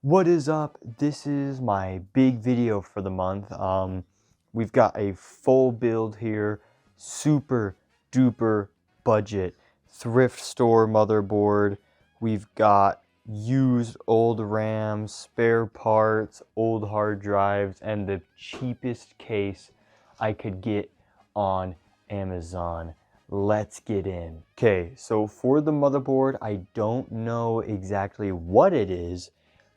What is up? This is my big video for the month. We've got a full build here, super duper budget thrift store motherboard. We've got used old RAMs, spare parts, old hard drives, and the cheapest case I could get on Amazon. Let's get in. Okay, so for the motherboard, I don't know exactly what it is,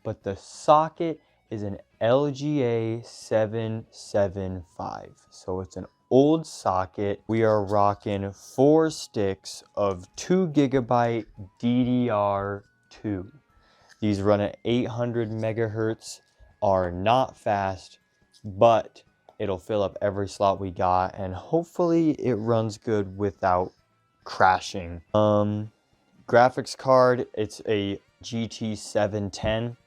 but the socket is an LGA 775. So it's an old socket. We are rocking 4 sticks of 2 gigabyte DDR2. These run at 800 megahertz, are not fast, but it'll fill up every slot we got, and hopefully it runs good without crashing. Graphics card, it's a GT 710.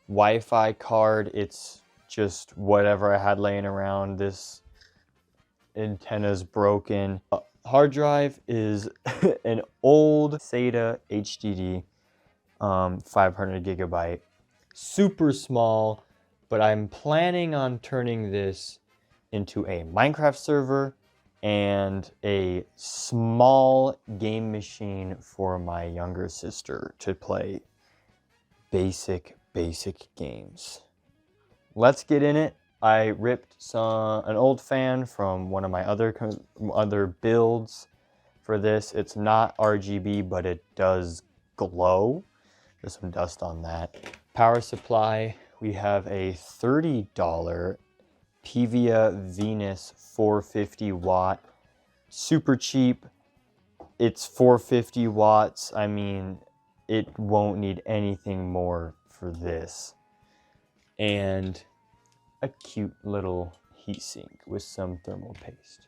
Wi-Fi card, it's just whatever I had laying around. This antenna's broken. Hard drive is an old SATA HDD, 500 gigabyte, super small, but I'm planning on turning this into a Minecraft server and a small game machine for my younger sister to play basic games. Let's get in it. I ripped an old fan from one of my other builds for this. It's not RGB, but it does glow. There's some dust on that. Power supply, we have a $30 Pivia Venus 450 watt. Super cheap. It's 450 watts. I mean, it won't need anything more for this. And a cute little heatsink with some thermal paste.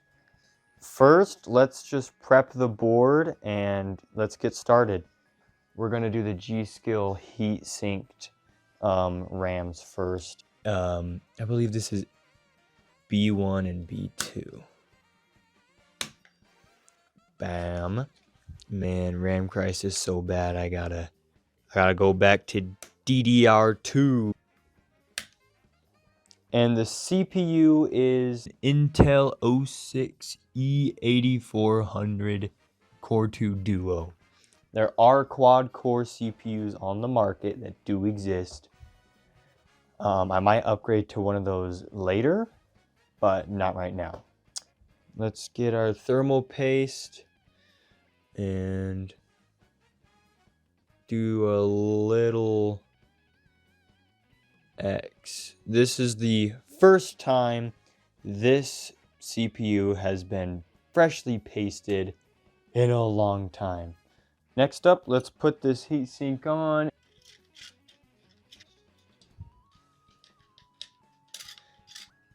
First, let's just prep the board and let's get started. We're gonna do the G-Skill heat sinked RAMs first. I believe this is B1 and B2. Bam. Man, RAM crisis so bad. I gotta go back to DDR2. And the CPU is Intel 06 E8400 Core 2 Duo. There are quad-core CPUs on the market that do exist. I might upgrade to one of those later, but not right now. Let's get our thermal paste and do a little X. This is the first time this CPU has been freshly pasted in a long time. Next up, let's put this heatsink on.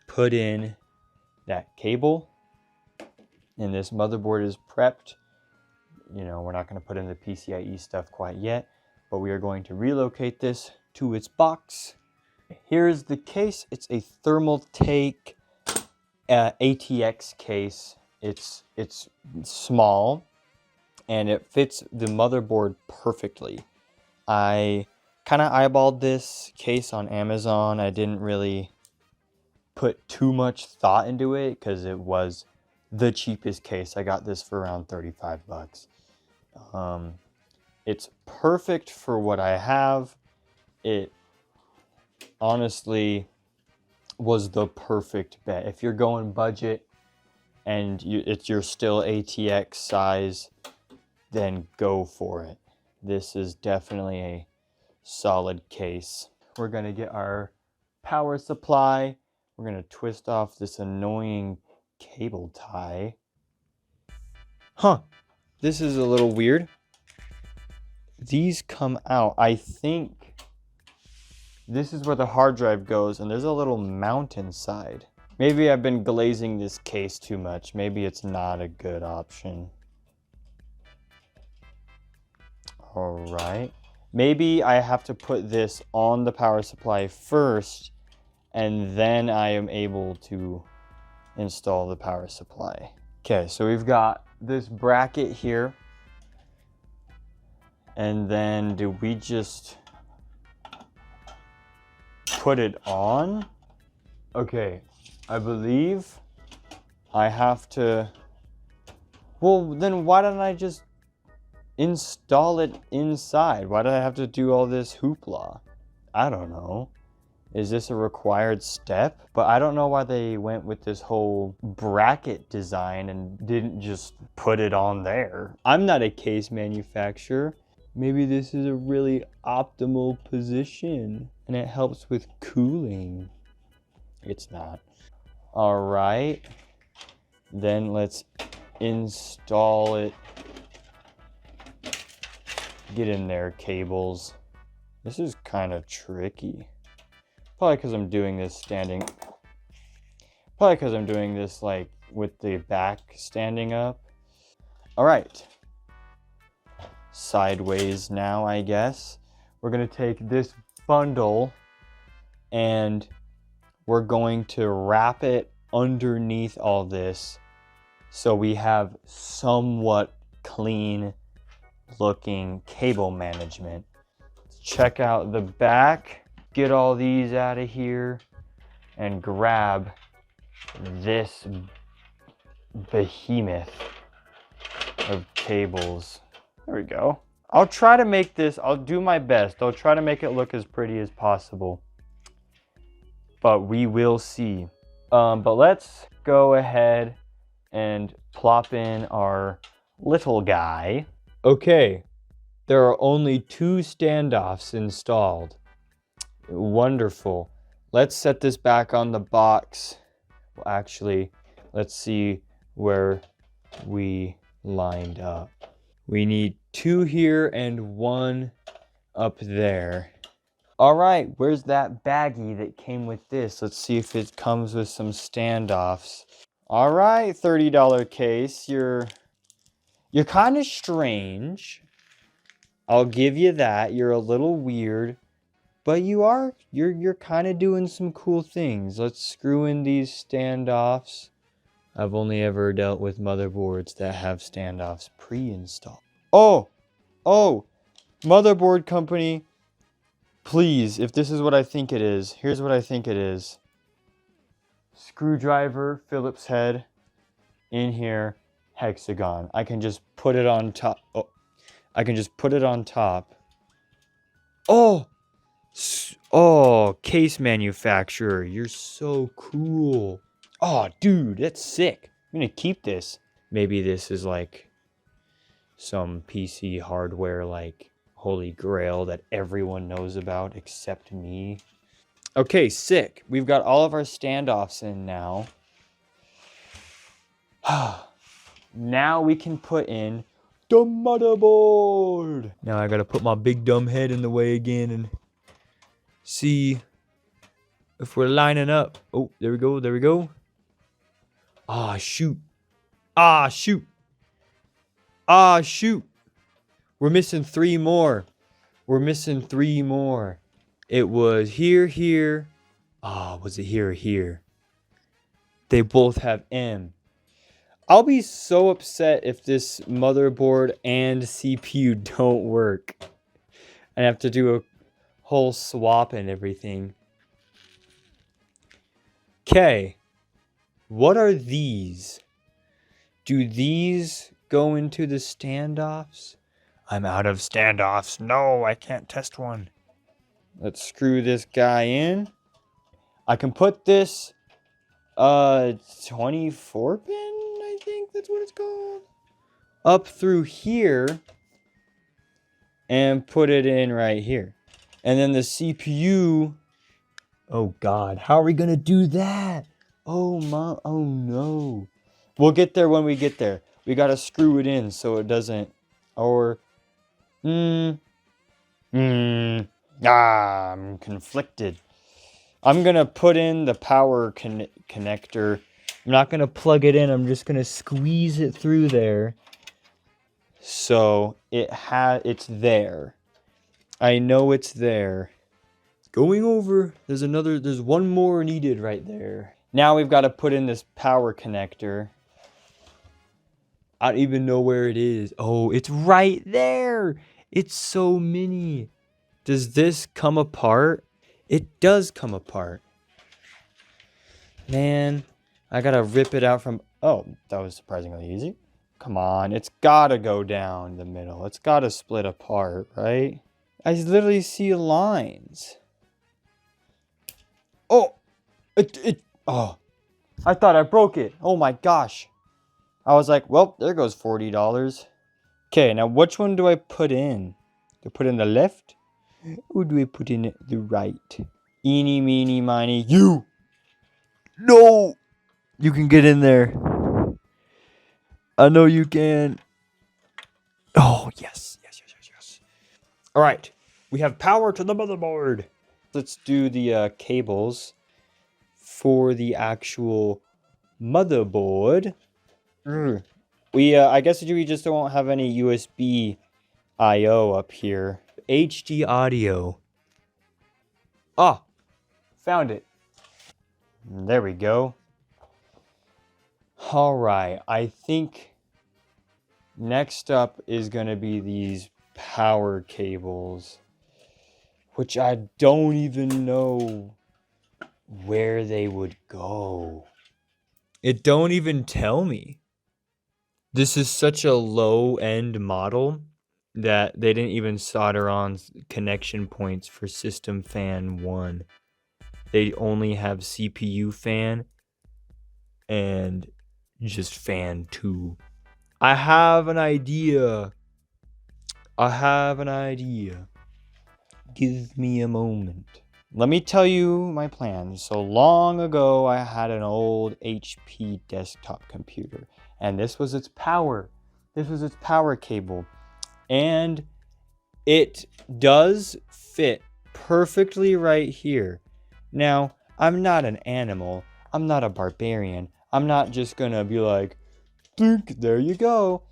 Put in that cable, and this motherboard is prepped. You know, we're not going to put in the PCIe stuff quite yet, but we are going to relocate this to its box. Here's the case. It's a Thermaltake ATX case. It's small and it fits the motherboard perfectly. I kind of eyeballed this case on Amazon. I didn't really put too much thought into it because it was the cheapest case. I got this for around 35 bucks. It's perfect for what I have. It honestly was the perfect bet. If you're going budget and you're still ATX size, then go for it. This is definitely a solid case. We're gonna get our power supply. We're gonna twist off this annoying cable tie. This is a little weird. These come out. I think this is where the hard drive goes, and there's a little mount inside. Maybe I've been glazing this case too much. Maybe it's not a good option. All right. Maybe I have to put this on the power supply first, and then I am able to install the power supply. Okay, so we've got this bracket here. And then do we just put it on. Okay, I believe I have to... Well, then why don't I just install it inside? Why do I have to do all this hoopla? I don't know. Is this a required step? But I don't know why they went with this whole bracket design and didn't just put it on there. I'm not a case manufacturer. Maybe this is a really optimal position and it helps with cooling. It's not. All right. Then let's install it. Get in there, cables. This is kind of tricky. Probably because I'm doing this standing. Probably because I'm doing this like with the back standing up. All right. Sideways now, I guess. We're going to take this bundle and we're going to wrap it underneath all this so we have somewhat clean looking cable management. Let's check out the back, get all these out of here, and grab this behemoth of cables. There we go. I'll try to make this, I'll do my best. I'll try to make it look as pretty as possible. But we will see. But let's go ahead and plop in our little guy. Okay, there are only 2 standoffs installed. Wonderful. Let's set this back on the box. Well, actually, let's see where we lined up. We need 2 here and 1 up there. All right, where's that baggie that came with this? Let's see if it comes with some standoffs. All right, $30 case. You're kind of strange. I'll give you that. You're a little weird, but you're kind of doing some cool things. Let's screw in these standoffs. I've only ever dealt with motherboards that have standoffs pre-installed. Oh, motherboard company. Please, if this is what I think it is, here's what I think it is. Screwdriver, Phillips head, in here, hexagon. I can just put it on top. Oh, I can just put it on top. Oh, case manufacturer, you're so cool. Oh, dude, that's sick. I'm gonna keep this. Maybe this is like some PC hardware like Holy Grail that everyone knows about except me. Okay, sick. We've got all of our standoffs in now. Now we can put in the motherboard. Now I gotta put my big dumb head in the way again and see if we're lining up. Oh, there we go, there we go. Ah, shoot. Ah, shoot. Ah, shoot. We're missing 3 more. We're missing 3 more. It was here, here. Ah, was it here or here? They both have M. I'll be so upset if this motherboard and CPU don't work. I have to do a whole swap and everything. Okay. What are these? Do these go into the standoffs? I'm out of standoffs. No, I can't test one. Let's screw this guy in. I can put this 24 pin, I think that's what it's called, up through here and put it in right here. And then the CPU, oh God, how are we gonna do that? Oh no. We'll get there when we get there. We gotta screw it in so it doesn't, or, I'm conflicted. I'm gonna put in the power connector. I'm not gonna plug it in, I'm just gonna squeeze it through there. So it's there. I know it's there. Going over, there's one more needed right there. Now we've got to put in this power connector. I don't even know where it is. Oh, it's right there. It's so mini. Does this come apart? It does come apart. Man, I gotta rip it out from... Oh, that was surprisingly easy. Come on, it's gotta go down the middle. It's gotta split apart, right? I literally see lines. Oh! Oh, I thought I broke it. Oh my gosh. I was like, well, there goes $40. Okay, now which one do I put in? Do I put in the left? Or do I put in the right? Eeny, meeny, miny, you! No! You can get in there. I know you can. Oh, yes. Yes. All right. We have power to the motherboard. Let's do the cables for the actual motherboard. I guess we just don't have any USB I/O up here. HD audio. Ah, found it. There we go. All right. I think next up is going to be these power cables, which I don't even know where they would go. It don't even tell me. This is such a low-end model that they didn't even solder on connection points for system fan 1. They only have CPU fan and just fan 2. I have an idea. Give me a moment. Let me tell you my plan. So long ago, I had an old HP desktop computer, and this was its power. This was its power cable. And it does fit perfectly right here. Now, I'm not an animal. I'm not a barbarian. I'm not just gonna be like, think, there you go.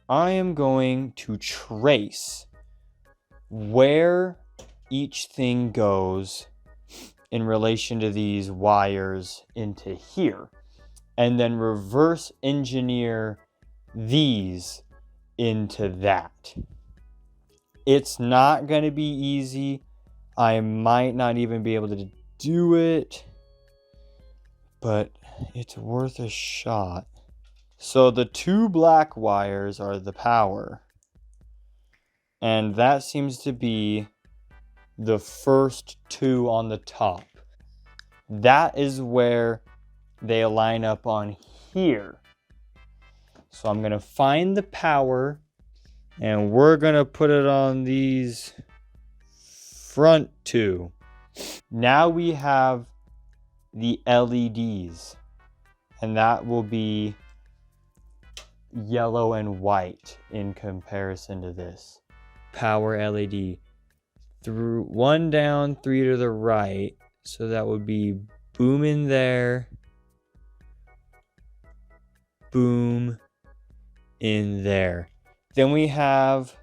I am going to trace where each thing goes in relation to these wires into here, and then reverse engineer these into that. It's not going to be easy. I might not even be able to do it, but it's worth a shot. So the two black wires are the power, and that seems to be the first two on the top. That is where they line up on here. So I'm going to find the power, and we're going to put it on these front two. Now we have the LEDs, and that will be yellow and white in comparison to this. Power LED. Through one down, 3 to the right. So that would be boom in there. Boom in there. Then we have,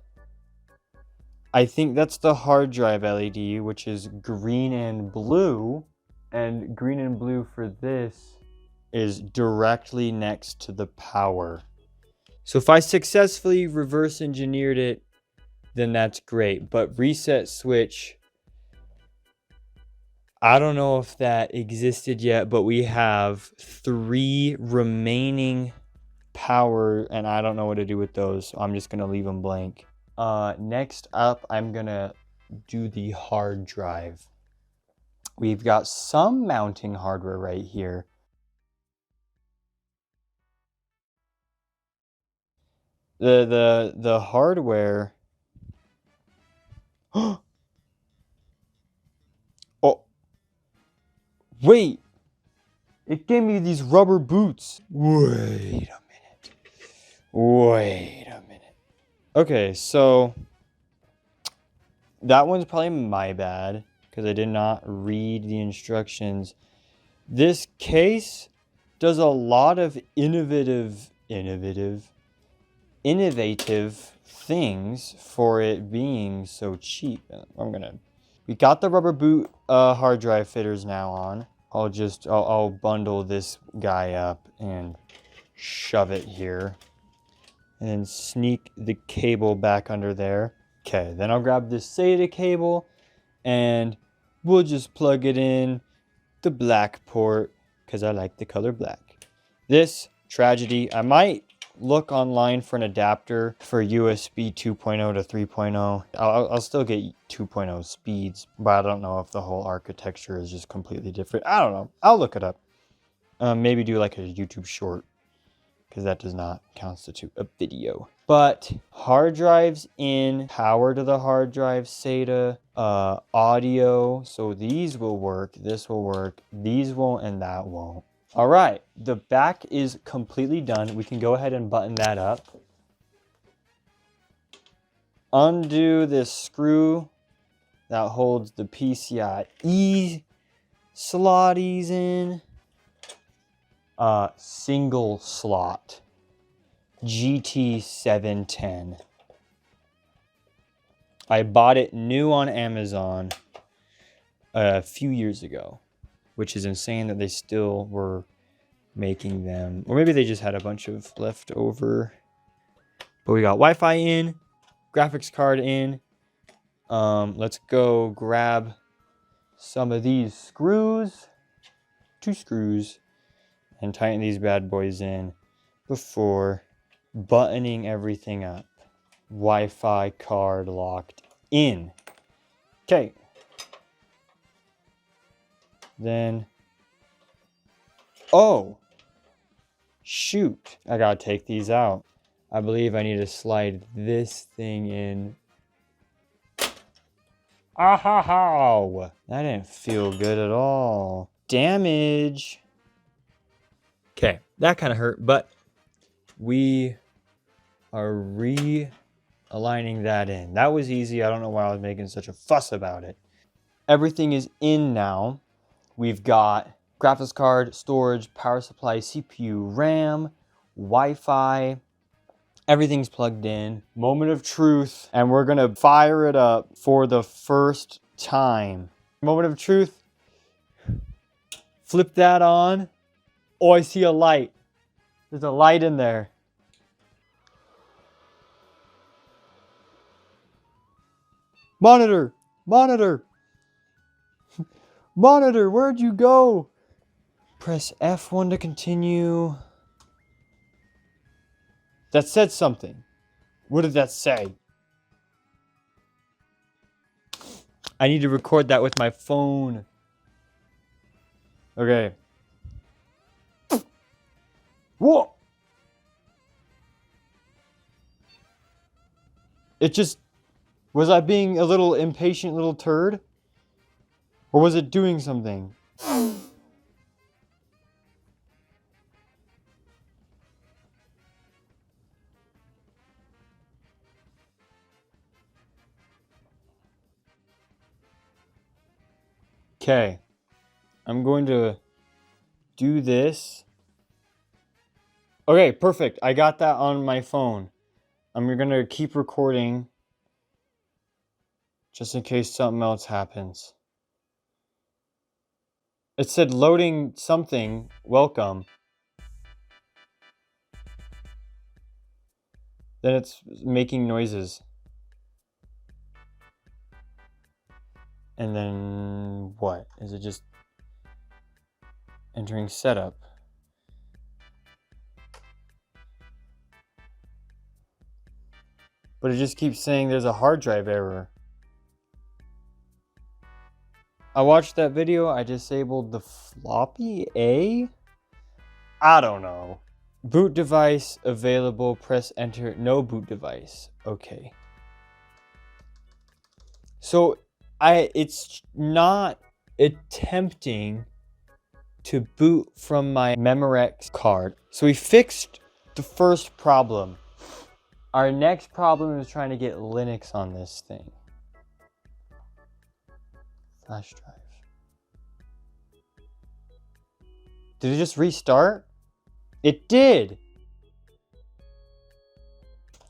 I think that's the hard drive LED, which is green and blue. And green and blue for this is directly next to the power. So if I successfully reverse engineered it, then that's great. But reset switch, I don't know if that existed yet, but we have 3 remaining power, and I don't know what to do with those, so I'm just going to leave them blank. Next up, I'm going to do the hard drive. We've got some mounting hardware right here. The hardware... Oh, wait! It gave me these rubber boots. Wait a minute. Okay, so that one's probably my bad because I did not read the instructions. This case does a lot of innovative things for it being so cheap. We got the rubber boot hard drive fitters now on. I'll bundle this guy up and shove it here. And then sneak the cable back under there. Okay, then I'll grab this SATA cable and we'll just plug it in the black port because I like the color black. This tragedy, I might look online for an adapter for USB 2.0 to 3.0. I'll still get 2.0 speeds, but I don't know if the whole architecture is just completely different. I don't know. I'll look it up. Maybe do like a YouTube short, because that does not constitute a video. But hard drives in, power to the hard drive, SATA, audio. So these will work, this will work, these won't, and that won't. All right, the back is completely done. We can go ahead and button that up. Undo this screw that holds the PCIe slotties in. Single slot. GT710. I bought it new on Amazon a few years ago, which is insane that they still were making them. Or maybe they just had a bunch of leftover. But we got Wi-Fi in, graphics card in. Let's go grab some of these screws, 2 screws, and tighten these bad boys in before buttoning everything up. Wi-Fi card locked in. Okay. Then, oh, shoot. I gotta take these out. I believe I need to slide this thing in. Ow! That didn't feel good at all. Damage. Okay, that kind of hurt, but we are realigning that in. That was easy. I don't know why I was making such a fuss about it. Everything is in now. We've got graphics card, storage, power supply, CPU, RAM, Wi-Fi. Everything's plugged in. Moment of truth. And we're gonna fire it up for the first time. Moment of truth. Flip that on. Oh, I see a light. There's a light in there. Monitor! Monitor! Monitor, where'd you go? Press F1 to continue. That said something. What did that say? I need to record that with my phone. Okay. Whoa! It just... Was I being a little impatient little turd? Or was it doing something? Okay. I'm going to do this. Okay, perfect. I got that on my phone. I'm going to keep recording just in case something else happens. It said loading something. Welcome. Then it's making noises. And then what? Is it just entering setup? But it just keeps saying there's a hard drive error. I watched that video. I disabled the floppy A? I don't know. Boot device available. Press enter. No boot device. Okay. So it's not attempting to boot from my Memorex card. So we fixed the first problem. Our next problem is trying to get Linux on this thing. Flash drive. Did it just restart? It did!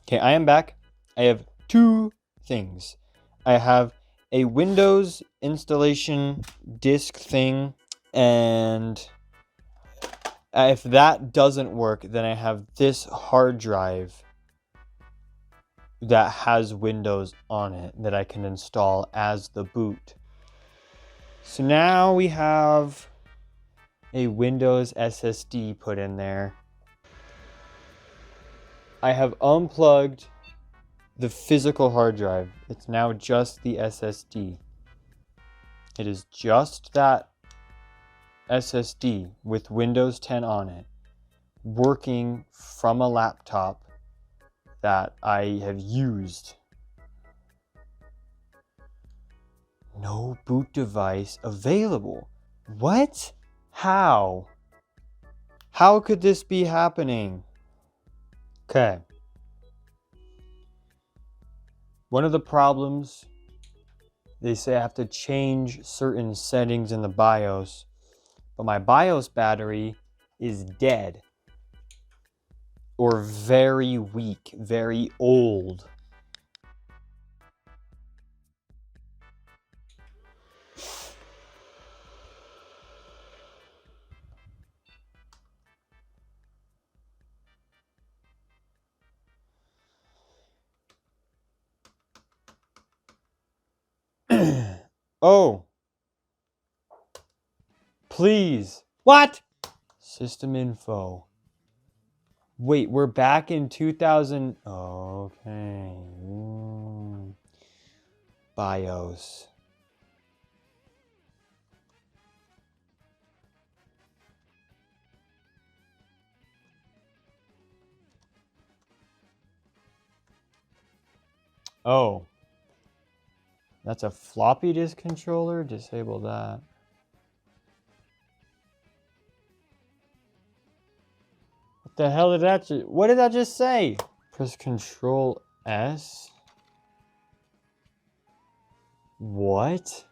Okay, I am back. I have 2 things. I have a Windows installation disk thing, and if that doesn't work, then I have this hard drive that has Windows on it that I can install as the boot. So now we have a Windows SSD put in there. I have unplugged the physical hard drive. It's now just the SSD. It is just that SSD with Windows 10 on it, working from a laptop that I have used. No boot device available. What? How? How could this be happening? Okay. One of the problems, they say I have to change certain settings in the BIOS, but my BIOS battery is dead or very weak, very old. Oh, please. What? System info. Wait, we're back in 2000. Okay. BIOS. Oh. That's a floppy disk controller? Disable that. What the hell did that what did that just say? Press Control S? What?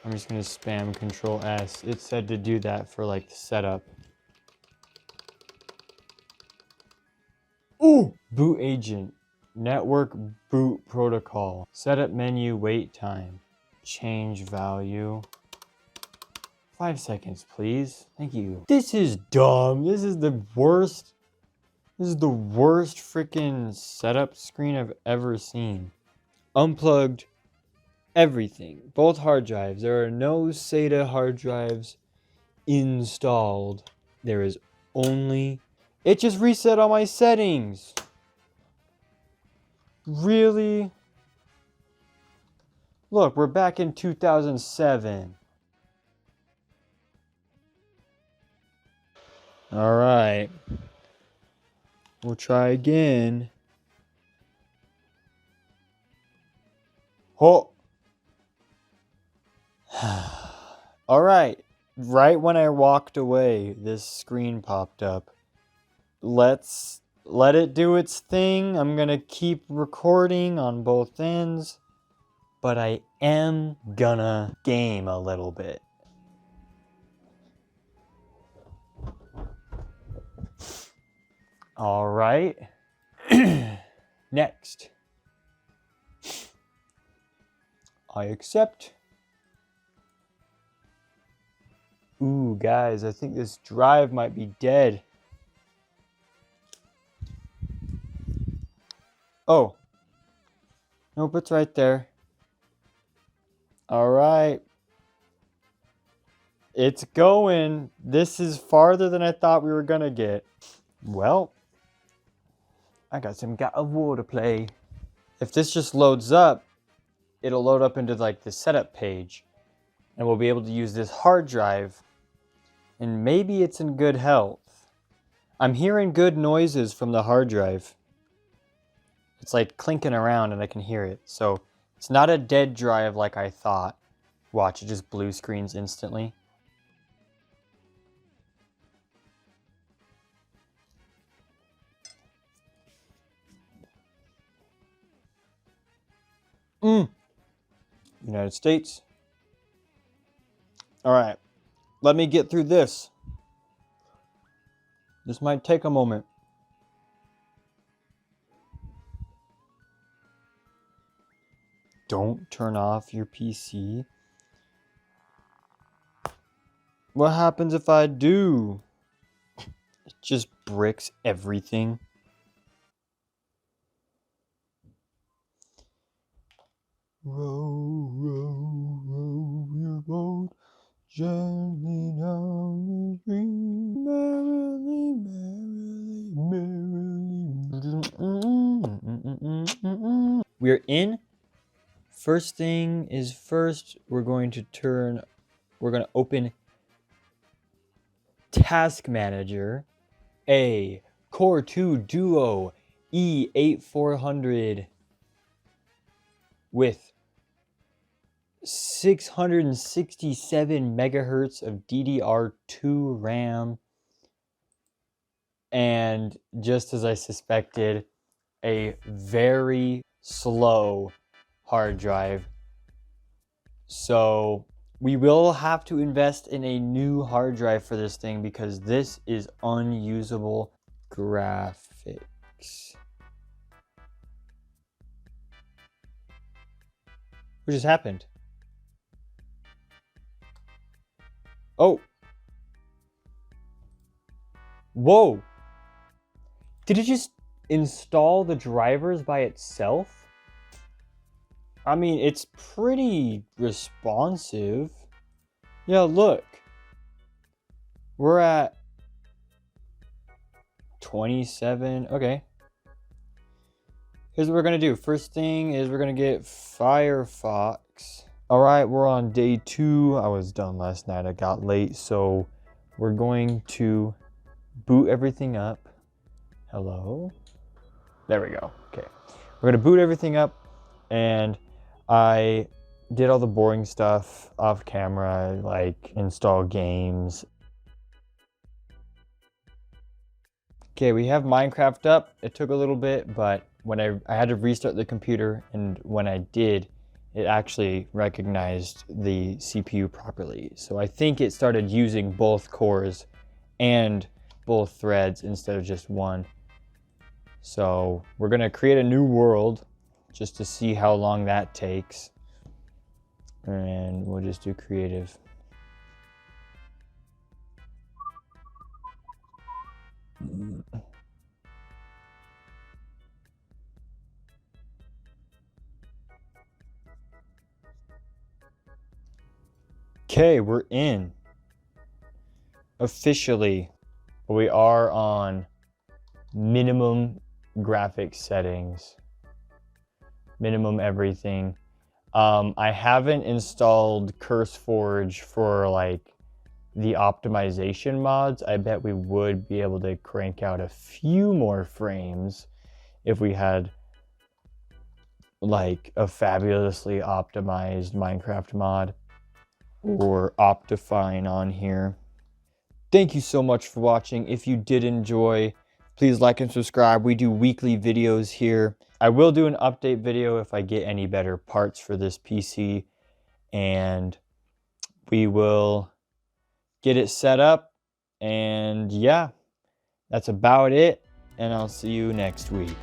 I'm just gonna spam Control S. It said to do that for like the setup. Ooh! Boot agent. Network boot protocol. Setup menu, wait time. Change value. 5 seconds, please. Thank you. This is dumb. This is the worst. This is the worst freaking setup screen I've ever seen. Unplugged everything. Both hard drives. There are no SATA hard drives installed. There is only... It just reset all my settings. Really? Look, we're back in 2007. All right. We'll try again. Oh. All right. Right when I walked away, this screen popped up. Let's let it do its thing. I'm gonna keep recording on both ends, but I am gonna game a little bit. All right. Next. I accept. Ooh, guys, I think this drive might be dead. Oh. Nope, it's right there. All right. It's going. This is farther than I thought we were gonna get. Well, I got some God of War to play. If this just loads up, it'll load up into like the setup page, and we'll be able to use this hard drive, and maybe it's in good health. I'm hearing good noises from the hard drive. It's like clinking around and I can hear it. So it's not a dead drive like I thought. Watch, it just blue screens instantly. United States. All right, let me get through this. This might take a moment. Don't turn off your PC. What happens if I do? It just bricks everything. Row, row, row your boat gently down the stream. Merrily, merrily, merrily. We're in. First thing is first, we're going to open Task Manager. A Core 2 Duo E8400 with 667 megahertz of DDR2 RAM, and just as I suspected, a very slow hard drive. So we will have to invest in a new hard drive for this thing because this is unusable. Graphics. What just happened? Oh. Whoa. Did it just install the drivers by itself? I mean, it's pretty responsive. Yeah, look. We're at 27. Okay. Here's what we're going to do. First thing is we're going to get Firefox. All right, we're on day 2. I was done last night. I got late, so we're going to boot everything up. Hello? There we go. Okay. We're going to boot everything up, and I did all the boring stuff off camera, like install games. Okay, we have Minecraft up. It took a little bit, but when I had to restart the computer, and when I did, it actually recognized the CPU properly. So I think it started using both cores and both threads instead of just one. So we're gonna create a new world just to see how long that takes. And we'll just do creative. Okay, we're in. Officially. We are on minimum graphics settings. Minimum everything. I haven't installed CurseForge for like the optimization mods. I bet we would be able to crank out a few more frames if we had like a fabulously optimized Minecraft mod or Optifine on here. Thank you so much for watching. If you did enjoy, please like and subscribe. We do weekly videos here. I will do an update video if I get any better parts for this PC, and we will get it set up. And yeah, that's about it, and I'll see you next week.